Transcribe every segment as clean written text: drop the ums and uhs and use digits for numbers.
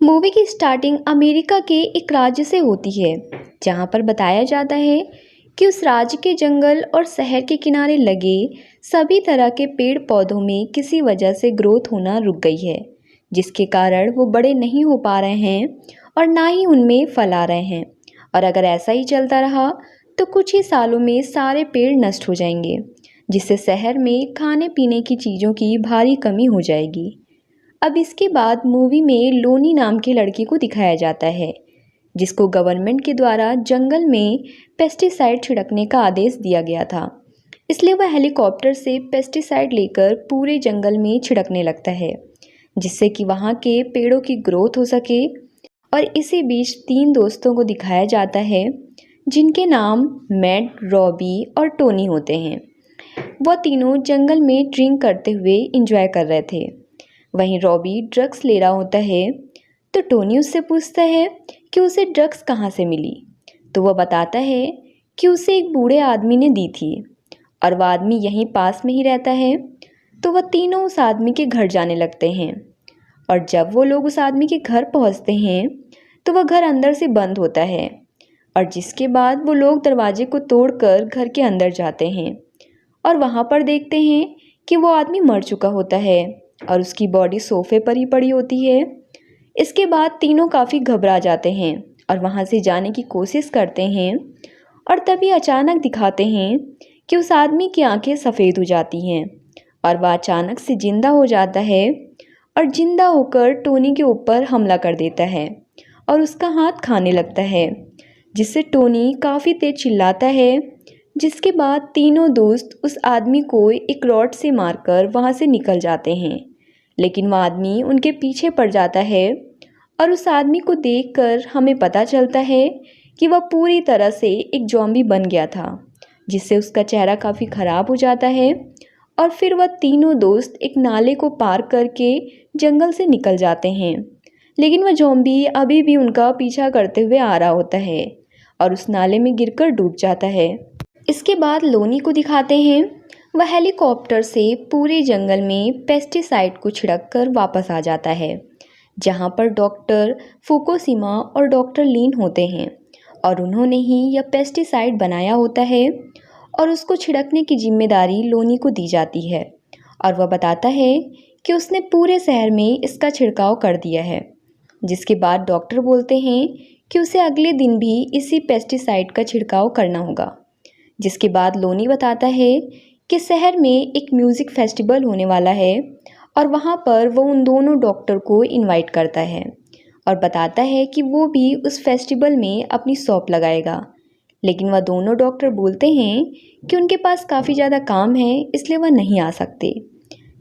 Movie की starting America के एक राज्य से होती है, जहां पर बताया जाता है कि उस राज्य के जंगल और शहर के किनारे लगे सभी तरह के पेड़ पौधों में किसी वजह से ग्रोथ होना रुक गई है, जिसके कारण वो बड़े नहीं हो पा रहे हैं और ना ही उनमें फल आ रहे हैं। और अगर ऐसा ही चलता रहा तो कुछ ही सालों में सारे पेड़ नष्ट हो जाएंगे, जिससे शहर में खाने पीने की चीज़ों की भारी कमी हो जाएगी। अब इसके बाद मूवी में लोनी नाम के लड़की को दिखाया जाता है, जिसको गवर्नमेंट के द्वारा जंगल में पेस्टिसाइड छिड़कने का आदेश दिया गया था। इसलिए वह हेलीकॉप्टर से पेस्टिसाइड लेकर पूरे जंगल में छिड़कने लगता है, जिससे कि वहाँ के पेड़ों की ग्रोथ हो सके। और इसी बीच तीन दोस्तों को दिखाया जाता है, जिनके नाम मैट, रॉबी और टोनी होते हैं। वह तीनों जंगल में ड्रिंक करते हुए एंजॉय कर रहे थे। वहीं रॉबी ड्रग्स ले रहा होता है, तो टोनी उससे पूछता है कि उसे ड्रग्स कहाँ से मिली। तो वह बताता है कि उसे एक बूढ़े आदमी ने दी थी और वह आदमी यहीं पास में ही रहता है। तो वह तीनों उस आदमी के घर जाने लगते हैं और जब वो लोग उस आदमी के घर पहुंचते हैं तो वह घर अंदर से बंद होता है, और जिसके बाद वो लोग दरवाजे को तोड़कर घर के अंदर जाते हैं और वहाँ पर देखते हैं कि वो आदमी मर चुका होता है और उसकी बॉडी सोफे पर ही पड़ी होती है। इसके बाद तीनों काफ़ी घबरा जाते हैं और वहाँ से जाने की कोशिश करते हैं, और तभी अचानक दिखाते हैं कि उस आदमी की आंखें सफ़ेद हो जाती हैं और वह अचानक से जिंदा हो जाता है और जिंदा होकर टोनी के ऊपर हमला कर देता है और उसका हाथ खाने लगता है, जिससे टोनी काफ़ी तेज चिल्लाता है। जिसके बाद तीनों दोस्त उस आदमी को एक रॉड से मारकर वहाँ से निकल जाते हैं, लेकिन वह आदमी उनके पीछे पड़ जाता है और उस आदमी को देखकर हमें पता चलता है कि वह पूरी तरह से एक ज़ॉम्बी बन गया था, जिससे उसका चेहरा काफ़ी ख़राब हो जाता है। और फिर वह तीनों दोस्त एक नाले को पार करके जंगल से निकल जाते हैं, लेकिन वह ज़ॉम्बी अभी भी उनका पीछा करते हुए आ रहा होता है और उस नाले में गिरकर डूब जाता है। इसके बाद लोनी को दिखाते हैं, वह हेलीकॉप्टर से पूरे जंगल में पेस्टिसाइड को छिड़क कर वापस आ जाता है, जहां पर डॉक्टर फुकुशिमा और डॉक्टर लीन होते हैं और उन्होंने ही यह पेस्टिसाइड बनाया होता है और उसको छिड़कने की जिम्मेदारी लोनी को दी जाती है। और वह बताता है कि उसने पूरे शहर में इसका छिड़काव कर दिया है। जिसके बाद डॉक्टर बोलते हैं कि उसे अगले दिन भी इसी पेस्टिसाइड का छिड़काव करना होगा। जिसके बाद लोनी बताता है कि शहर में एक म्यूज़िक फेस्टिवल होने वाला है और वहाँ पर वो उन दोनों डॉक्टर को इनवाइट करता है और बताता है कि वो भी उस फेस्टिवल में अपनी शॉप लगाएगा। लेकिन वह दोनों डॉक्टर बोलते हैं कि उनके पास काफ़ी ज़्यादा काम है, इसलिए वह नहीं आ सकते।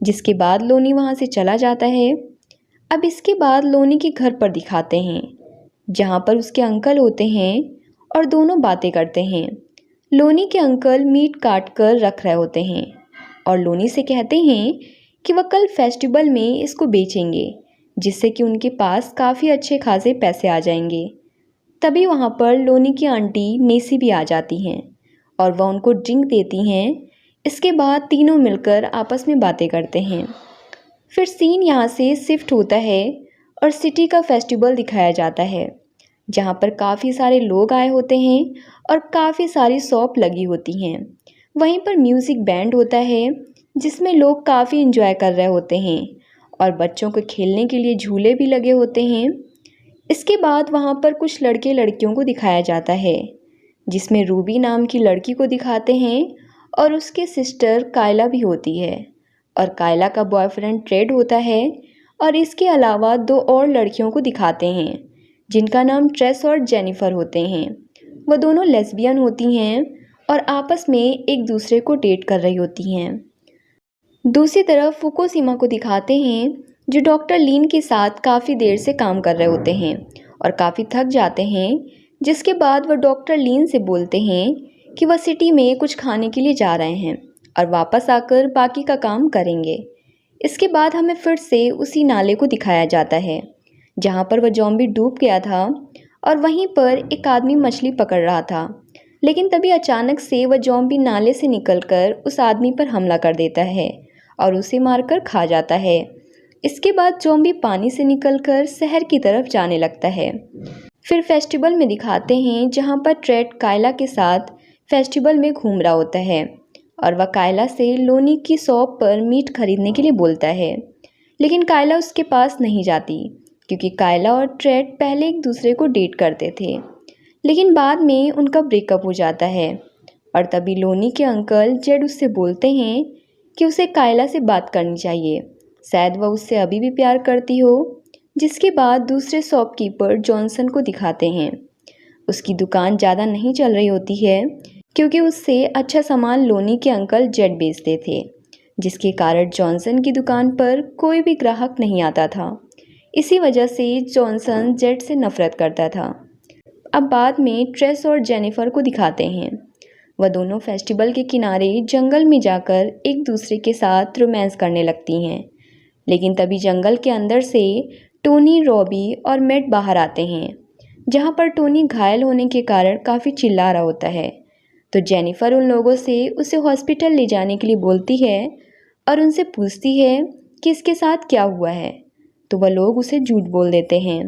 जिसके बाद लोनी वहाँ से चला जाता है। अब इसके बाद लोनी के घर पर दिखाते हैं, जहाँ पर उसके अंकल होते हैं और दोनों बातें करते हैं। लोनी के अंकल मीट काट कर रख रहे होते हैं और लोनी से कहते हैं कि वह कल फेस्टिवल में इसको बेचेंगे, जिससे कि उनके पास काफ़ी अच्छे खासे पैसे आ जाएंगे। तभी वहाँ पर लोनी की आंटी नेसी भी आ जाती हैं और वह उनको ड्रिंक देती हैं। इसके बाद तीनों मिलकर आपस में बातें करते हैं। फिर सीन यहाँ से शिफ्ट होता है और सिटी का फेस्टिवल दिखाया जाता है, जहाँ पर काफ़ी सारे लोग आए होते हैं और काफ़ी सारी शॉप लगी होती हैं। वहीं पर म्यूज़िक बैंड होता है, जिसमें लोग काफ़ी इंजॉय कर रहे होते हैं और बच्चों को खेलने के लिए झूले भी लगे होते हैं। इसके बाद वहाँ पर कुछ लड़के लड़कियों को दिखाया जाता है, जिसमें रूबी नाम की लड़की को दिखाते हैं और उसके सिस्टर कायला भी होती है और कायला का बॉयफ्रेंड ट्रेड होता है। और इसके अलावा दो और लड़कियों को दिखाते हैं, जिनका नाम ट्रेस और जेनिफर होते हैं। वह दोनों लेस्बियन होती हैं और आपस में एक दूसरे को डेट कर रही होती हैं। दूसरी तरफ फुकुशिमा को दिखाते हैं, जो डॉक्टर लीन के साथ काफ़ी देर से काम कर रहे होते हैं और काफ़ी थक जाते हैं। जिसके बाद वह डॉक्टर लीन से बोलते हैं कि वह सिटी में कुछ खाने के लिए जा रहे हैं और वापस आकर बाकी का काम करेंगे। इसके बाद हमें फिर से उसी नाले को दिखाया जाता है, जहाँ पर वह ज़ॉम्बी डूब गया था और वहीं पर एक आदमी मछली पकड़ रहा था। लेकिन तभी अचानक से वह ज़ॉम्बी नाले से निकलकर उस आदमी पर हमला कर देता है और उसे मारकर खा जाता है। इसके बाद ज़ॉम्बी पानी से निकलकर शहर की तरफ जाने लगता है। फिर फेस्टिवल में दिखाते हैं जहाँ पर ट्रेड कायला के साथ फेस्टिवल में घूम रहा होता है और वह कायला से लोनी की शॉप पर मीट खरीदने के लिए बोलता है, लेकिन कायला उसके पास नहीं जाती क्योंकि कायला और ट्रेड पहले एक दूसरे को डेट करते थे, लेकिन बाद में उनका ब्रेकअप हो जाता है। और तभी लोनी के अंकल जेड उससे बोलते हैं कि उसे कायला से बात करनी चाहिए, शायद वह उससे अभी भी प्यार करती हो। जिसके बाद दूसरे शॉपकीपर जॉनसन को दिखाते हैं। उसकी दुकान ज़्यादा नहीं चल रही होती है क्योंकि उससे अच्छा सामान लोनी के अंकल जेड बेचते थे, जिसके कारण जॉनसन की दुकान पर कोई भी ग्राहक नहीं आता था। इसी वजह से जॉनसन जेड से नफरत करता था। अब बाद में ट्रेस और जेनिफर को दिखाते हैं। वह दोनों फेस्टिवल के किनारे जंगल में जाकर एक दूसरे के साथ रोमांस करने लगती हैं, लेकिन तभी जंगल के अंदर से टोनी, रॉबी और मैट बाहर आते हैं, जहां पर टोनी घायल होने के कारण काफ़ी चिल्ला रहा होता है। तो जेनिफर उन लोगों से उसे हॉस्पिटल ले जाने के लिए बोलती है और उनसे पूछती है कि इसके साथ क्या हुआ है, तो वह लोग उसे झूठ बोल देते हैं।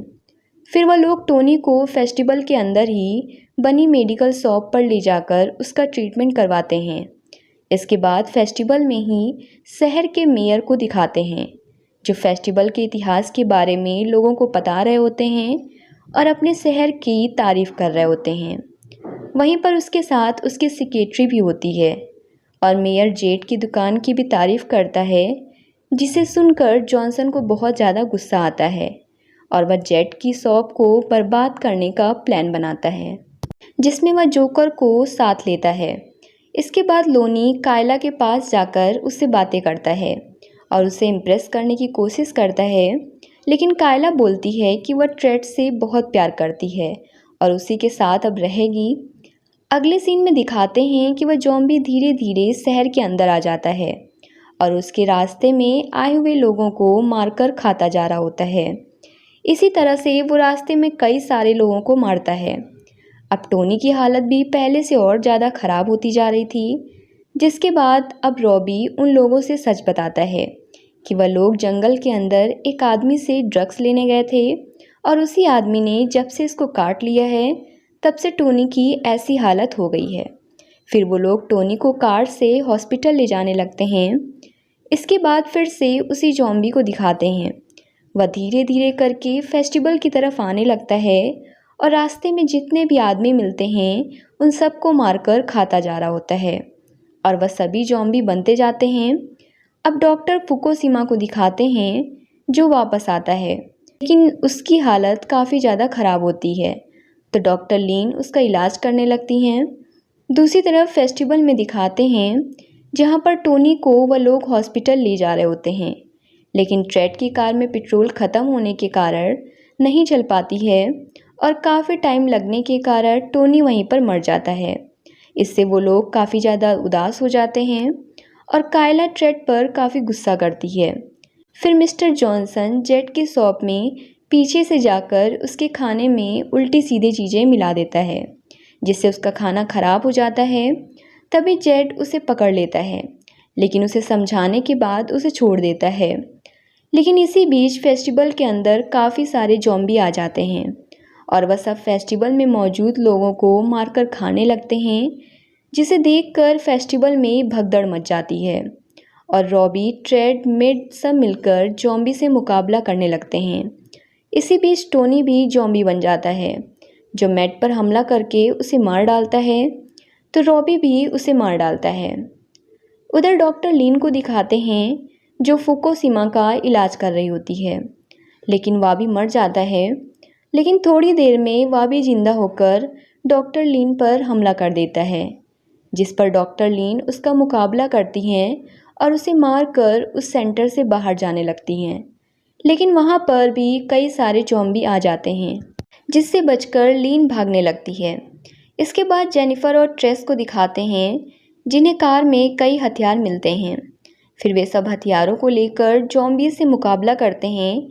फिर वह लोग टोनी को फेस्टिवल के अंदर ही बनी मेडिकल शॉप पर ले जाकर उसका ट्रीटमेंट करवाते हैं। इसके बाद फेस्टिवल में ही शहर के मेयर को दिखाते हैं, जो फेस्टिवल के इतिहास के बारे में लोगों को बता रहे होते हैं और अपने शहर की तारीफ कर रहे होते हैं। वहीं पर उसके साथ उसकी सेक्रेटरी भी होती है और मेयर जेड की दुकान की भी तारीफ करता है, जिसे सुनकर जॉनसन को बहुत ज़्यादा गुस्सा आता है और वह जेड की शॉप को बर्बाद करने का प्लान बनाता है, जिसमें वह जोकर को साथ लेता है। इसके बाद लोनी कायला के पास जाकर उससे बातें करता है और उसे इम्प्रेस करने की कोशिश करता है, लेकिन कायला बोलती है कि वह ट्रेड से बहुत प्यार करती है और उसी के साथ अब रहेगी। अगले सीन में दिखाते हैं कि वह ज़ॉम्बी धीरे धीरे शहर के अंदर आ जाता है और उसके रास्ते में आए हुए लोगों को मारकर खाता जा रहा होता है। इसी तरह से वो रास्ते में कई सारे लोगों को मारता है। अब टोनी की हालत भी पहले से और ज़्यादा ख़राब होती जा रही थी, जिसके बाद अब रॉबी उन लोगों से सच बताता है कि वह लोग जंगल के अंदर एक आदमी से ड्रग्स लेने गए थे और उसी आदमी ने जब से इसको काट लिया है तब से टोनी की ऐसी हालत हो गई है। फिर वो लोग टोनी को कार से हॉस्पिटल ले जाने लगते हैं। इसके बाद फिर से उसी ज़ॉम्बी को दिखाते हैं। वह धीरे धीरे करके फेस्टिवल की तरफ आने लगता है और रास्ते में जितने भी आदमी मिलते हैं उन सबको मारकर खाता जा रहा होता है और वह सभी ज़ॉम्बी बनते जाते हैं। अब डॉक्टर फुकुशिमा को दिखाते हैं, जो वापस आता है, लेकिन उसकी हालत काफ़ी ज़्यादा ख़राब होती है, तो डॉक्टर लीन उसका इलाज करने लगती हैं। दूसरी तरफ फेस्टिवल में दिखाते हैं जहाँ पर टोनी को वह लोग हॉस्पिटल ले जा रहे होते हैं, लेकिन ट्रेड की कार में पेट्रोल ख़त्म होने के कारण नहीं चल पाती है और काफ़ी टाइम लगने के कारण टोनी वहीं पर मर जाता है। इससे वो लोग काफ़ी ज़्यादा उदास हो जाते हैं और कायला ट्रेड पर काफ़ी गुस्सा करती है। फिर मिस्टर जॉनसन जेड की शॉप में पीछे से जाकर उसके खाने में उल्टी सीधी चीज़ें मिला देता है, जिससे उसका खाना ख़राब हो जाता है। तभी जेड उसे पकड़ लेता है, लेकिन उसे समझाने के बाद उसे छोड़ देता है। लेकिन इसी बीच फेस्टिवल के अंदर काफ़ी सारे ज़ॉम्बी आ जाते हैं और वह सब फेस्टिवल में मौजूद लोगों को मारकर खाने लगते हैं, जिसे देखकर फेस्टिवल में भगदड़ मच जाती है और रॉबी, ट्रेड, मिड सब मिलकर ज़ॉम्बी से मुकाबला करने लगते हैं। इसी बीच टोनी भी ज़ॉम्बी बन जाता है, जो मैट पर हमला करके उसे मार डालता है, तो रॉबी भी उसे मार डालता है। उधर डॉक्टर लीन को दिखाते हैं, जो फुकुशिमा का इलाज कर रही होती है, लेकिन वह भी मर जाता है। लेकिन थोड़ी देर में वह भी जिंदा होकर डॉक्टर लीन पर हमला कर देता है, जिस पर डॉक्टर लीन उसका मुकाबला करती हैं और उसे मारकर उस सेंटर से बाहर जाने लगती हैं। लेकिन वहाँ पर भी कई सारे ज़ॉम्बी आ जाते हैं, जिससे बचकर लीन भागने लगती है। इसके बाद जेनिफर और ट्रेस को दिखाते हैं, जिन्हें कार में कई हथियार मिलते हैं। फिर वे सब हथियारों को लेकर ज़ॉम्बी से मुकाबला करते हैं,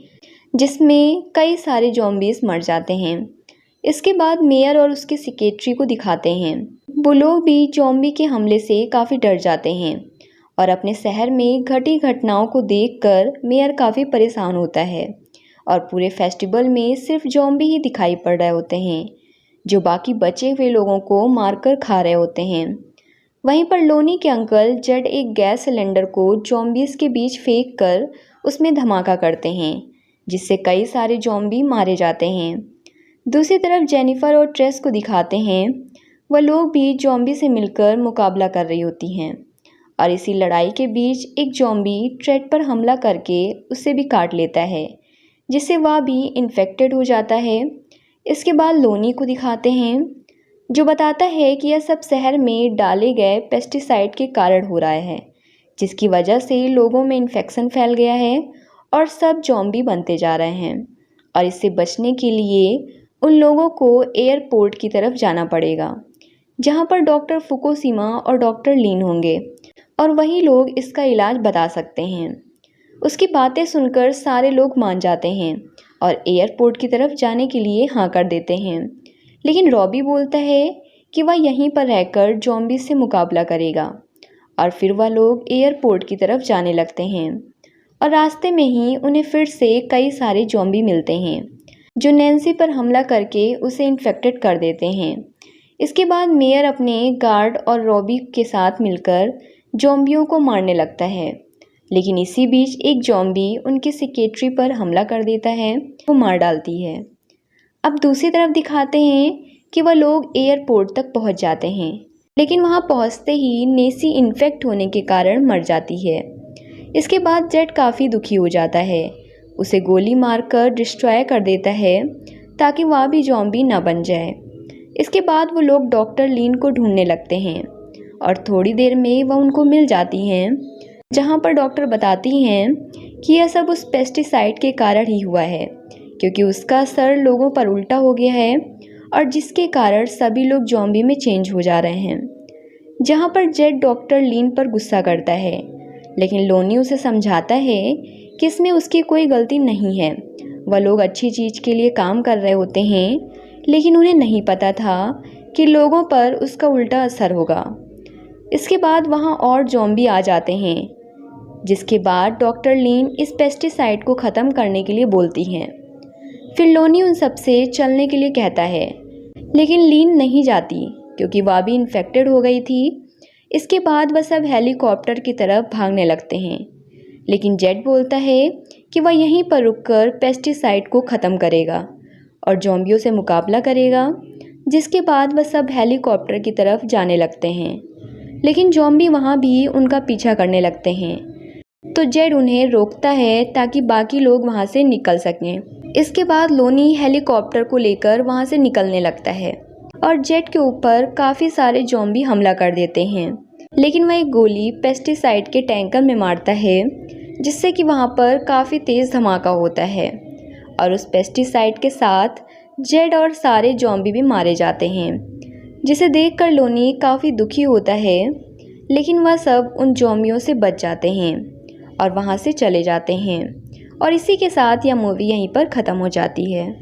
जिसमें कई सारे ज़ॉम्बीज़ मर जाते हैं। इसके बाद मेयर और उसके सेक्रेटरी को दिखाते हैं। वो लोग भी ज़ॉम्बी के हमले से काफ़ी डर जाते हैं और अपने शहर में घटी घटनाओं को देखकर मेयर काफ़ी परेशान होता है और पूरे फेस्टिवल में सिर्फ ज़ॉम्बी ही दिखाई पड़ रहे होते हैं जो बाकी बचे हुए लोगों को मारकर खा रहे होते हैं। वहीं पर लोनी के अंकल जेड एक गैस सिलेंडर को ज़ॉम्बीज़ के बीच फेंक कर उसमें धमाका करते हैं जिससे कई सारे ज़ॉम्बी मारे जाते हैं। दूसरी तरफ जेनिफर और ट्रेस को दिखाते हैं वह लोग भी ज़ॉम्बी से मिलकर मुकाबला कर रही होती हैं और इसी लड़ाई के बीच एक ज़ॉम्बी ट्रेड पर हमला करके उसे भी काट लेता है जिससे वह भी इन्फेक्टेड हो जाता है। इसके बाद लोनी को दिखाते हैं जो बताता है कि यह सब शहर में डाले गए पेस्टिसाइड के कारण हो रहा है जिसकी वजह से लोगों में इन्फेक्शन फैल गया है और सब ज़ॉम्बी बनते जा रहे हैं और इससे बचने के लिए उन लोगों को एयरपोर्ट की तरफ जाना पड़ेगा जहां पर डॉक्टर फुकुशिमा और डॉक्टर लीन होंगे और वही लोग इसका इलाज बता सकते हैं। उसकी बातें सुनकर सारे लोग मान जाते हैं और एयरपोर्ट की तरफ जाने के लिए हाँ कर देते हैं, लेकिन रॉबी बोलता है कि वह यहीं पर रहकर ज़ॉम्बी से मुकाबला करेगा और फिर वह लोग एयरपोर्ट की तरफ जाने लगते हैं और रास्ते में ही उन्हें फिर से कई सारे ज़ॉम्बी मिलते हैं जो नैन्सी पर हमला करके उसे इन्फेक्टेड कर देते हैं। इसके बाद मेयर अपने गार्ड और रॉबी के साथ मिलकर ज़ॉम्बियों को मारने लगता है, लेकिन इसी बीच एक ज़ॉम्बी उनकी सेक्रेटरी पर हमला कर देता है, वो मार डालती है। अब दूसरी तरफ दिखाते हैं कि वह लोग एयरपोर्ट तक पहुंच जाते हैं, लेकिन वहां पहुंचते ही नेसी इन्फेक्ट होने के कारण मर जाती है। इसके बाद जेड काफ़ी दुखी हो जाता है, उसे गोली मारकर डिस्ट्रॉय कर देता है ताकि वह भी ज़ॉम्बी ना बन जाए। इसके बाद वो लोग डॉक्टर लीन को ढूंढने लगते हैं और थोड़ी देर में वह उनको मिल जाती हैं जहां पर डॉक्टर बताती हैं कि यह सब उस पेस्टिसाइड के कारण ही हुआ है क्योंकि उसका असर लोगों पर उल्टा हो गया है और जिसके कारण सभी लोग ज़ॉम्बी में चेंज हो जा रहे हैं। जहां पर जेड डॉक्टर लीन पर गुस्सा करता है, लेकिन लोनी उसे समझाता है कि इसमें उसकी कोई गलती नहीं है, वह लोग अच्छी चीज़ के लिए काम कर रहे होते हैं, लेकिन उन्हें नहीं पता था कि लोगों पर उसका उल्टा असर होगा। इसके बाद वहां और ज़ॉम्बी आ जाते हैं, जिसके बाद डॉक्टर लीन इस पेस्टिसाइड को ख़त्म करने के लिए बोलती हैं। फिर लोनी उन सबसे चलने के लिए कहता है, लेकिन लीन नहीं जाती क्योंकि वह भी इन्फेक्टेड हो गई थी। इसके बाद वह सब हेलीकॉप्टर की तरफ भागने लगते हैं, लेकिन जेड बोलता है कि वह यहीं पर रुककर पेस्टिसाइड को ख़त्म करेगा और ज़ॉम्बियों से मुकाबला करेगा। जिसके बाद वह सब हेलीकॉप्टर की तरफ जाने लगते हैं, लेकिन ज़ॉम्बी वहाँ भी उनका पीछा करने लगते हैं, तो जेड उन्हें रोकता है ताकि बाकी लोग वहाँ से निकल सकें। इसके बाद लोनी हेलीकॉप्टर को लेकर वहाँ से निकलने लगता है और जेड के ऊपर काफ़ी सारे ज़ॉम्बी हमला कर देते हैं, लेकिन वह एक गोली पेस्टिसाइड के टैंकर में मारता है जिससे कि वहाँ पर काफ़ी तेज़ धमाका होता है और उस पेस्टिसाइड के साथ जेड और सारे ज़ॉम्बी भी मारे जाते हैं, जिसे देखकर लोनी काफ़ी दुखी होता है, लेकिन वह सब उन ज़ॉम्बियों से बच जाते हैं और वहाँ से चले जाते हैं। और इसी के साथ यह मूवी यहीं पर ख़त्म हो जाती है।